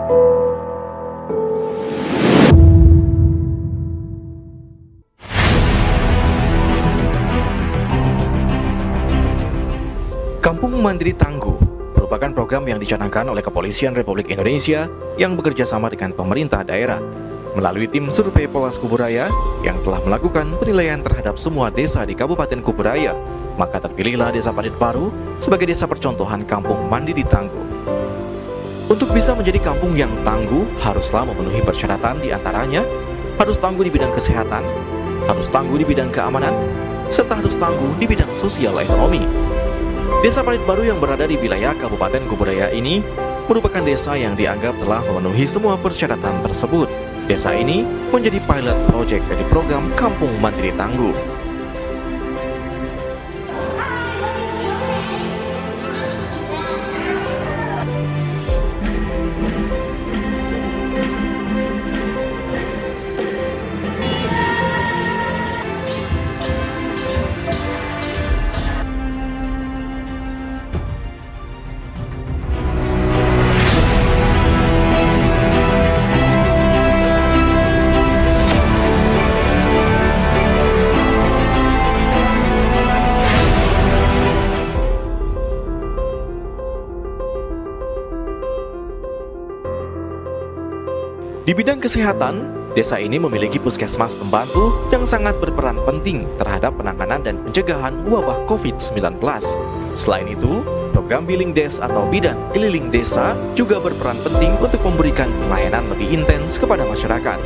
Kampung Mandiri Tangguh merupakan program yang dicanangkan oleh Kepolisian Republik Indonesia yang bekerja sama dengan pemerintah daerah melalui tim survei Polres Kuburaya yang telah melakukan penilaian terhadap semua desa di Kabupaten Kuburaya. Maka terpilihlah Desa Parit Baru sebagai desa percontohan Kampung Mandiri Tangguh. Untuk bisa menjadi kampung yang tangguh, haruslah memenuhi persyaratan diantaranya harus tangguh di bidang kesehatan, harus tangguh di bidang keamanan, serta harus tangguh di bidang sosial ekonomi. Desa Parit Baru yang berada di wilayah Kabupaten Kuburaya ini merupakan desa yang dianggap telah memenuhi semua persyaratan tersebut. Desa ini menjadi pilot project dari program Kampung Mandiri Tangguh. Di bidang kesehatan, desa ini memiliki puskesmas pembantu yang sangat berperan penting terhadap penanganan dan pencegahan wabah COVID-19. Selain itu, program Billing Des atau Bidan Keliling Desa juga berperan penting untuk memberikan pelayanan lebih intens kepada masyarakat.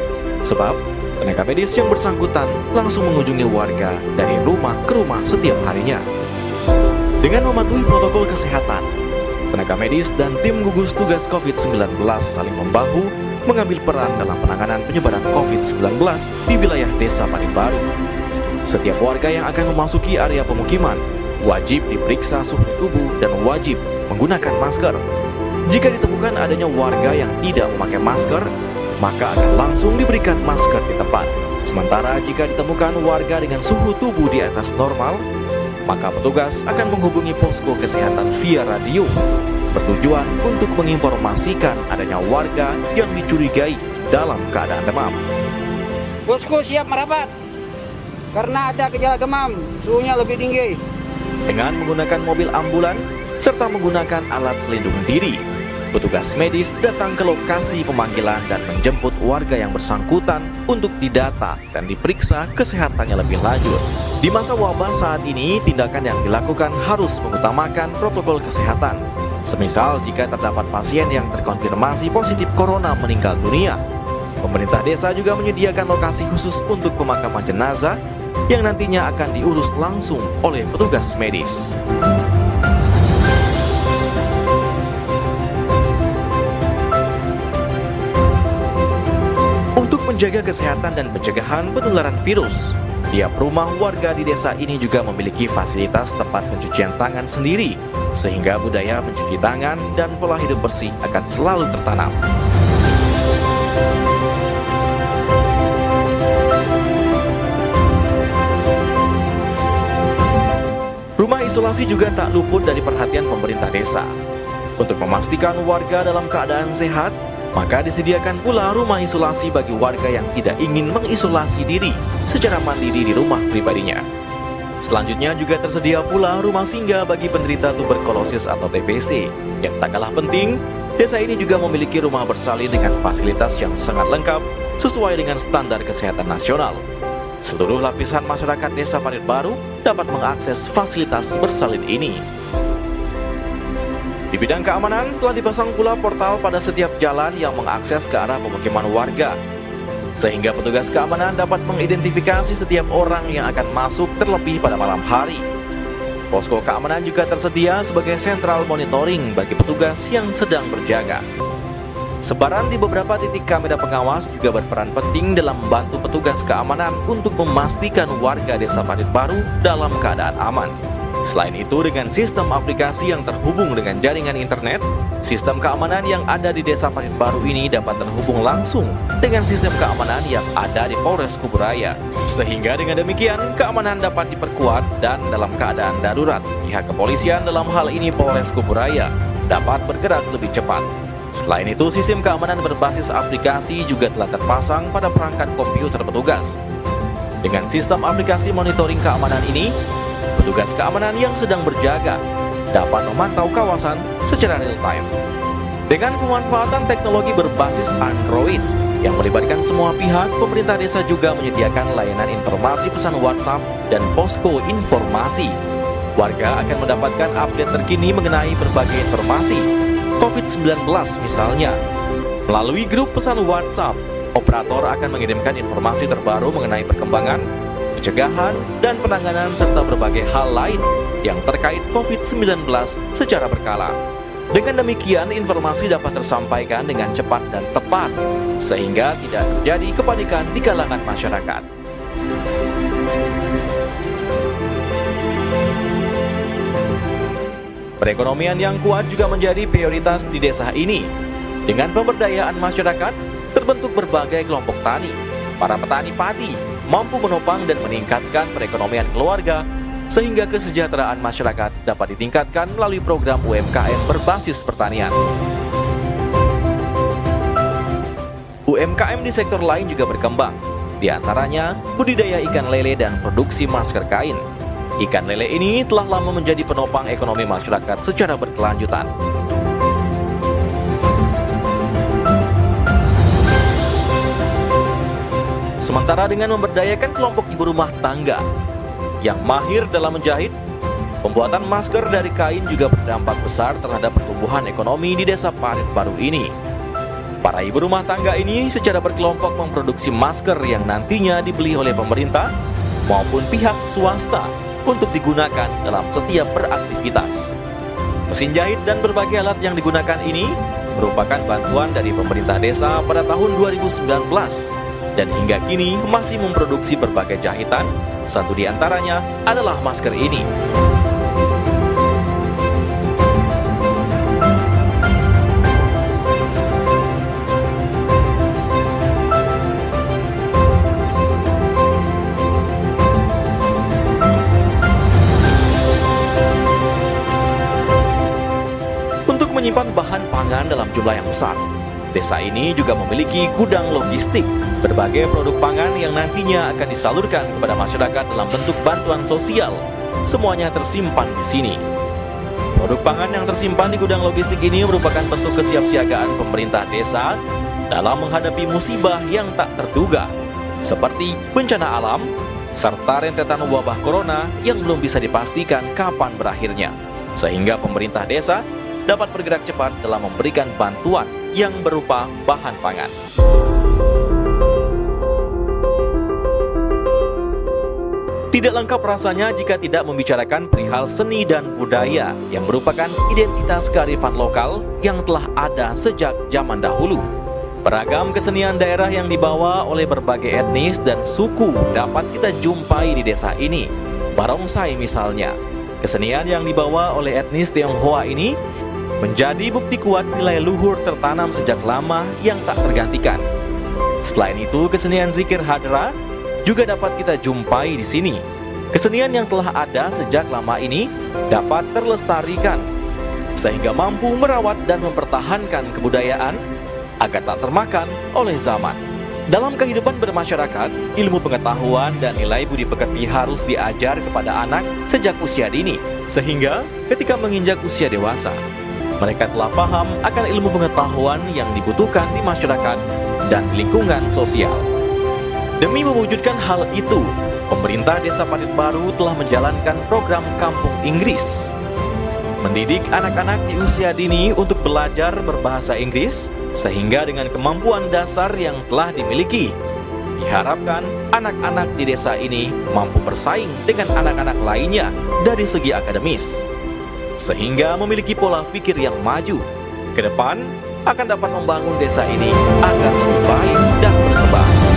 Sebab, tenaga medis yang bersangkutan langsung mengunjungi warga dari rumah ke rumah setiap harinya. Dengan mematuhi protokol kesehatan, tenaga medis dan tim gugus tugas COVID-19 saling membahu mengambil peran dalam penanganan penyebaran COVID-19 di wilayah Desa Parit Baru. Setiap warga yang akan memasuki area pemukiman wajib diperiksa suhu tubuh dan wajib menggunakan masker. Jika ditemukan adanya warga yang tidak memakai masker, maka akan langsung diberikan masker di tempat. Sementara jika ditemukan warga dengan suhu tubuh di atas normal, maka petugas akan menghubungi posko kesehatan via radio bertujuan untuk menginformasikan adanya warga yang dicurigai dalam keadaan demam. Posko siap merapat karena ada gejala demam, suhunya lebih tinggi. Dengan menggunakan mobil ambulan serta menggunakan alat pelindung diri, petugas medis datang ke lokasi pemanggilan dan menjemput warga yang bersangkutan untuk didata dan diperiksa kesehatannya lebih lanjut. Di masa wabah saat ini, tindakan yang dilakukan harus mengutamakan protokol kesehatan. Semisal jika terdapat pasien yang terkonfirmasi positif corona meninggal dunia, pemerintah desa juga menyediakan lokasi khusus untuk pemakaman jenazah yang nantinya akan diurus langsung oleh petugas medis. Untuk menjaga kesehatan dan pencegahan penularan virus, tiap rumah warga di desa ini juga memiliki fasilitas tempat pencucian tangan sendiri, sehingga budaya mencuci tangan dan pola hidup bersih akan selalu tertanam. Rumah isolasi juga tak luput dari perhatian pemerintah desa. Untuk memastikan warga dalam keadaan sehat, maka disediakan pula rumah isolasi bagi warga yang tidak ingin mengisolasi diri secara mandiri di rumah pribadinya. Selanjutnya juga tersedia pula rumah singgah bagi penderita tuberkulosis atau TBC. Yang tak kalah penting, desa ini juga memiliki rumah bersalin dengan fasilitas yang sangat lengkap sesuai dengan standar kesehatan nasional. Seluruh lapisan masyarakat Desa Parit Baru dapat mengakses fasilitas bersalin ini. Di bidang keamanan, telah dipasang pula portal pada setiap jalan yang mengakses ke arah pemukiman warga, sehingga petugas keamanan dapat mengidentifikasi setiap orang yang akan masuk terlebih pada malam hari. Posko keamanan juga tersedia sebagai sentral monitoring bagi petugas yang sedang berjaga. Sebaran di beberapa titik kamera pengawas juga berperan penting dalam membantu petugas keamanan untuk memastikan warga Desa Parit Baru dalam keadaan aman. Selain itu, dengan sistem aplikasi yang terhubung dengan jaringan internet, sistem keamanan yang ada di Desa Parit Baru ini dapat terhubung langsung dengan sistem keamanan yang ada di Polres Kuburaya. Sehingga dengan demikian, keamanan dapat diperkuat dan dalam keadaan darurat, pihak kepolisian dalam hal ini Polres Kuburaya dapat bergerak lebih cepat. Selain itu, sistem keamanan berbasis aplikasi juga telah terpasang pada perangkat komputer petugas. Dengan sistem aplikasi monitoring keamanan ini, petugas keamanan yang sedang berjaga dapat memantau kawasan secara real-time. Dengan pemanfaatan teknologi berbasis Android yang melibatkan semua pihak, pemerintah desa juga menyediakan layanan informasi pesan WhatsApp dan posko informasi. Warga akan mendapatkan update terkini mengenai berbagai informasi COVID-19 misalnya. Melalui grup pesan WhatsApp, operator akan mengirimkan informasi terbaru mengenai perkembangan, pencegahan, dan penanganan serta berbagai hal lain yang terkait COVID-19 secara berkala. Dengan demikian, informasi dapat tersampaikan dengan cepat dan tepat, sehingga tidak terjadi kepanikan di kalangan masyarakat. Perekonomian yang kuat juga menjadi prioritas di desa ini. Dengan pemberdayaan masyarakat, terbentuk berbagai kelompok tani. Para petani padi mampu menopang dan meningkatkan perekonomian keluarga, sehingga kesejahteraan masyarakat dapat ditingkatkan melalui program UMKM berbasis pertanian. UMKM di sektor lain juga berkembang, di antaranya budidaya ikan lele dan produksi masker kain. Ikan lele ini telah lama menjadi penopang ekonomi masyarakat secara berkelanjutan. Sementara dengan memberdayakan kelompok ibu rumah tangga yang mahir dalam menjahit, pembuatan masker dari kain juga berdampak besar terhadap pertumbuhan ekonomi di desa Parit Baru ini. Para ibu rumah tangga ini secara berkelompok memproduksi masker yang nantinya dibeli oleh pemerintah maupun pihak swasta untuk digunakan dalam setiap beraktivitas. Mesin jahit dan berbagai alat yang digunakan ini merupakan bantuan dari pemerintah desa pada tahun 2019 dan hingga kini masih memproduksi berbagai jahitan. Satu di antaranya adalah masker ini. Untuk menyimpan bahan pangan dalam jumlah yang besar, desa ini juga memiliki gudang logistik berbagai produk pangan yang nantinya akan disalurkan kepada masyarakat dalam bentuk bantuan sosial. Semuanya tersimpan di sini. Produk pangan yang tersimpan di gudang logistik ini merupakan bentuk kesiapsiagaan pemerintah desa dalam menghadapi musibah yang tak terduga, seperti bencana alam, serta rentetan wabah corona yang belum bisa dipastikan kapan berakhirnya. Sehingga pemerintah desa dapat bergerak cepat dalam memberikan bantuan yang berupa bahan pangan. Tidak lengkap rasanya jika tidak membicarakan perihal seni dan budaya yang merupakan identitas kearifan lokal yang telah ada sejak zaman dahulu. Beragam kesenian daerah yang dibawa oleh berbagai etnis dan suku dapat kita jumpai di desa ini. Barongsai misalnya, kesenian yang dibawa oleh etnis Tionghoa ini menjadi bukti kuat nilai luhur tertanam sejak lama yang tak tergantikan. Selain itu, kesenian zikir hadra juga dapat kita jumpai di sini. Kesenian yang telah ada sejak lama ini dapat terlestarikan, sehingga mampu merawat dan mempertahankan kebudayaan agar tak termakan oleh zaman. Dalam kehidupan bermasyarakat, ilmu pengetahuan dan nilai budi pekerti harus diajar kepada anak sejak usia dini, sehingga ketika menginjak usia dewasa, mereka telah paham akan ilmu pengetahuan yang dibutuhkan di masyarakat dan lingkungan sosial. Demi mewujudkan hal itu, pemerintah Desa Parit Baru telah menjalankan program Kampung Inggris, mendidik anak-anak di usia dini untuk belajar berbahasa Inggris, sehingga dengan kemampuan dasar yang telah dimiliki, diharapkan anak-anak di desa ini mampu bersaing dengan anak-anak lainnya dari segi akademis, sehingga memiliki pola pikir yang maju. Ke depan akan dapat membangun desa ini agar lebih baik dan berkembang.